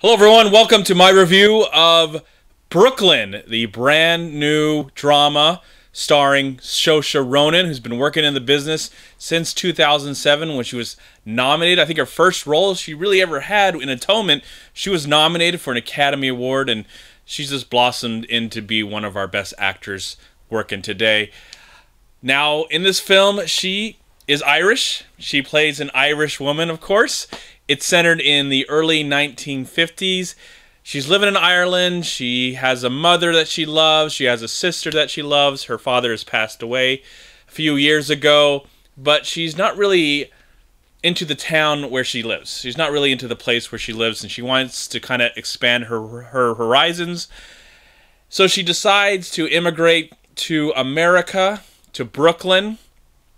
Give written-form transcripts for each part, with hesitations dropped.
Hello everyone, welcome to my review of Brooklyn, the brand new drama starring Saoirse Ronan, who's been working in the business since 2007 when she was nominated. I think her first role she really ever had in Atonement, she was nominated for an Academy Award, and she's just blossomed into be one of our best actors working today. Now, in this film, she is Irish. She plays an Irish woman, of course. It's centered in the early 1950s. She's living in Ireland. She has a mother that she loves. She has a sister that she loves. Her father has passed away a few years ago, but she's not really into the town where she lives. She's not really into the place where she lives, and she wants to kind of expand her horizons. So she decides to immigrate to America, to Brooklyn,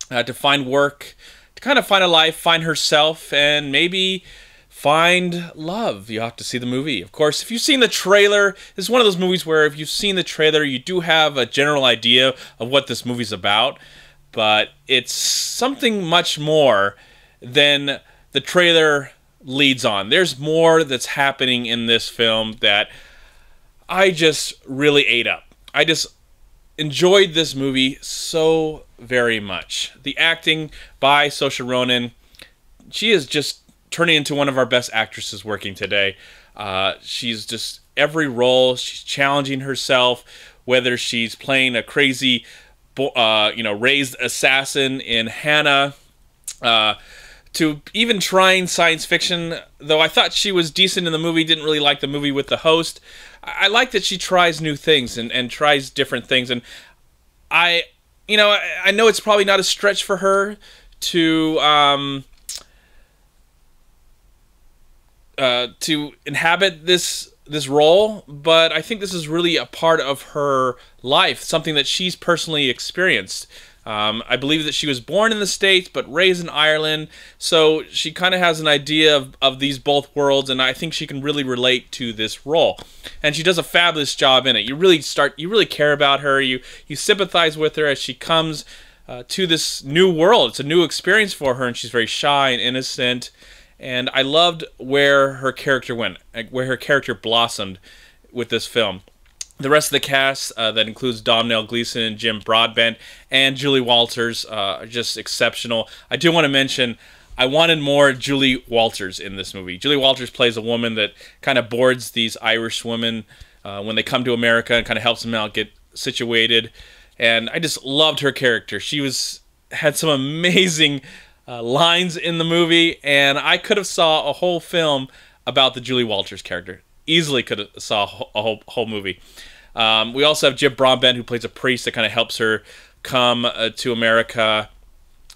to find work, kind of find a life, find herself, and maybe find love. You have to see the movie. Of course, if you've seen the trailer, it's one of those movies where if you've seen the trailer, you do have a general idea of what this movie's about, but it's something much more than the trailer leads on. There's more that's happening in this film that I just really ate up. I just enjoyed this movie so very much. The acting by Saoirse Ronan, she is just turning into one of our best actresses working today. She's just every role, she's challenging herself, whether she's playing a crazy, raised assassin in Hannah, to even trying science fiction, though I thought she was decent in the movie, didn't really like the movie with the host. I like that she tries new things and tries different things, and I know it's probably not a stretch for her to inhabit this role, but I think this is really a part of her life, something that she's personally experienced. I believe that she was born in the States but raised in Ireland, so she kind of has an idea of these both worlds, and I think she can really relate to this role. And she does a fabulous job in it. You really care about her. You sympathize with her as she comes to this new world. It's a new experience for her, and she's very shy and innocent. And I loved where her character went, where her character blossomed with this film. The rest of the cast, that includes Domhnall Gleeson and Jim Broadbent and Julie Walters, are just exceptional. I do want to mention, I wanted more Julie Walters in this movie. Julie Walters plays a woman that kind of boards these Irish women when they come to America and kind of helps them out get situated. And I just loved her character. She had some amazing lines in the movie, and I could have saw a whole film about the Julie Walters character. Easily could have saw a whole movie. We also have Jim Broadbent, who plays a priest that kind of helps her come to America,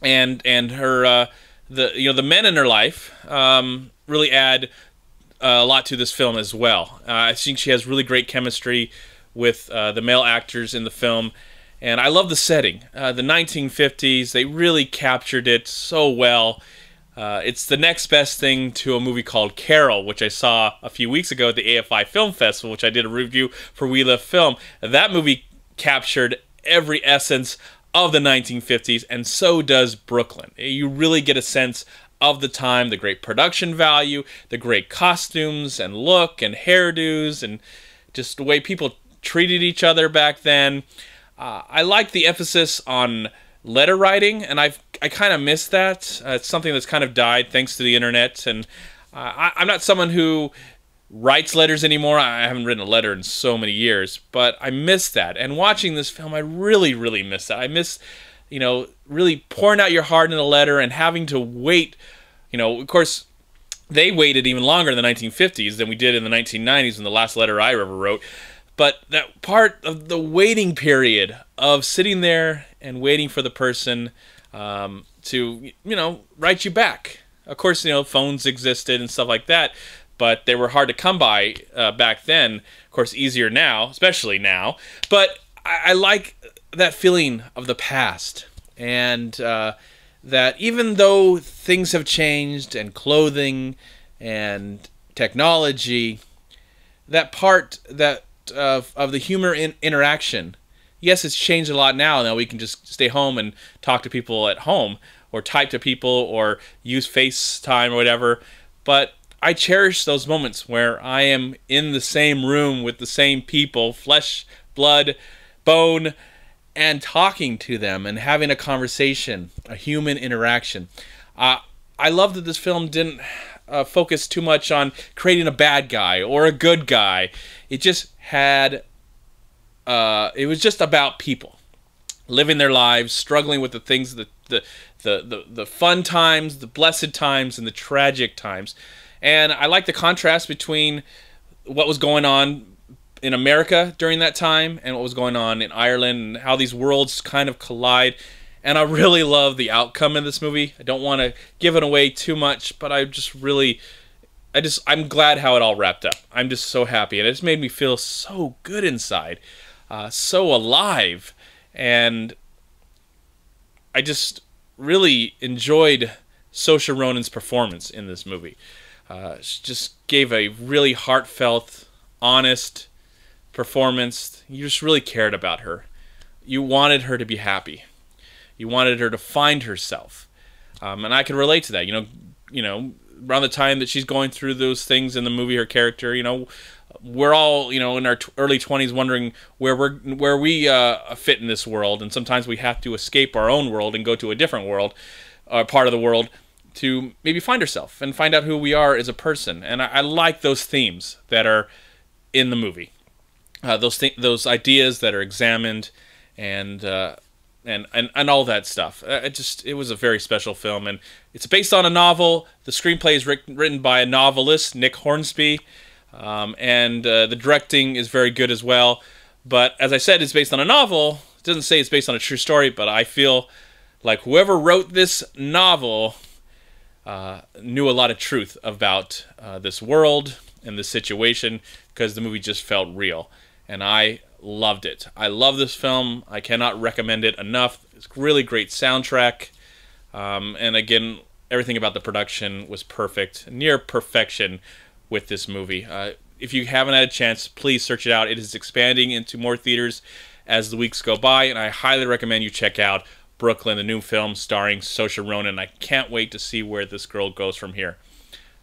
and her the men in her life really add a lot to this film as well. I think she has really great chemistry with the male actors in the film, and I love the setting. The 1950s, they really captured it so well. It's the next best thing to a movie called Carol, which I saw a few weeks ago at the AFI Film Festival, which I did a review for We Love Film. That movie captured every essence of the 1950s, and so does Brooklyn. You really get a sense of the time, the great production value, the great costumes and look and hairdos, and just the way people treated each other back then. I like the emphasis on letter writing, and I kind of miss that. It's something that's kind of died thanks to the internet, and I'm not someone who writes letters anymore. I haven't written a letter in so many years, but I miss that. And watching this film, I really, really miss that. I miss, really pouring out your heart in a letter and having to wait. Of course, they waited even longer in the 1950s than we did in the 1990s when the last letter I ever wrote. But that part of the waiting period of sitting there and waiting for the person to, write you back. Of course, phones existed and stuff like that, but they were hard to come by back then. Of course, easier now, especially now. But I like that feeling of the past, and that even though things have changed and clothing and technology, that part of the humor interaction, yes, it's changed a lot now. Now we can just stay home and talk to people at home, or type to people, or use FaceTime or whatever. But I cherish those moments where I am in the same room with the same people, flesh, blood, bone, and talking to them and having a conversation, a human interaction. I love that this film didn't focus too much on creating a bad guy or a good guy. It just had, it was just about people living their lives, struggling with the things, the fun times, the blessed times, and the tragic times. And I like the contrast between what was going on in America during that time and what was going on in Ireland, and how these worlds kind of collide. And I really love the outcome in this movie. I don't want to give it away too much, but I'm glad how it all wrapped up. I'm just so happy, and it just made me feel so good inside, so alive, and I just really enjoyed Saoirse Ronan's performance in this movie. She just gave a really heartfelt, honest performance. You just really cared about her. You wanted her to be happy. You wanted her to find herself, and I can relate to that. You know, around the time that she's going through those things in the movie, her character, you know, we're all, you know, in our early 20s wondering where we fit in this world, and sometimes we have to escape our own world and go to a different world, part of the world, to maybe find ourselves and find out who we are as a person. And I like those themes that are in the movie, those ideas that are examined, and all that stuff. It was a very special film, and it's based on a novel. The screenplay is written by a novelist, Nick Hornsby, and the directing is very good as well. But as I said, it's based on a novel. It doesn't say it's based on a true story, but I feel like whoever wrote this novel knew a lot of truth about this world and this situation, because the movie just felt real, and I loved it. I love this film. I cannot recommend it enough. It's a really great soundtrack, and again, everything about the production was perfect, near perfection with this movie. If you haven't had a chance, please search it out. It is expanding into more theaters as the weeks go by, and I highly recommend you check out Brooklyn, the new film starring Saoirse Ronan. I can't wait to see where this girl goes from here.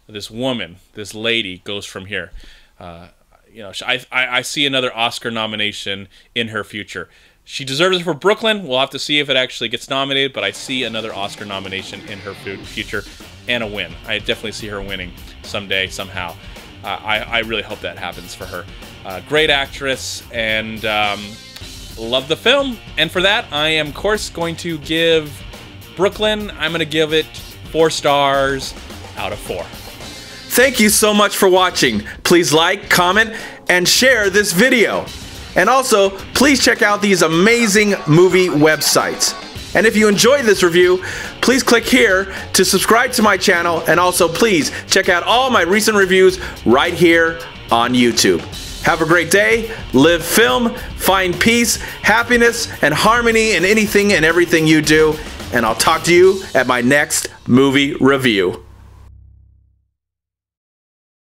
This woman, this lady, goes from here. You know, I see another Oscar nomination in her future. She deserves it for Brooklyn. We'll have to see if it actually gets nominated, but I see another Oscar nomination in her future, and a win. I definitely see her winning someday, somehow. I really hope that happens for her. Great actress, and love the film. And for that, I am, of course, going to give Brooklyn, I'm going to give it 4 stars out of 4. Thank you so much for watching. Please like, comment, and share this video. And also, please check out these amazing movie websites. And if you enjoyed this review, please click here to subscribe to my channel, and also please check out all my recent reviews right here on YouTube. Have a great day, live film, find peace, happiness, and harmony in anything and everything you do, and I'll talk to you at my next movie review.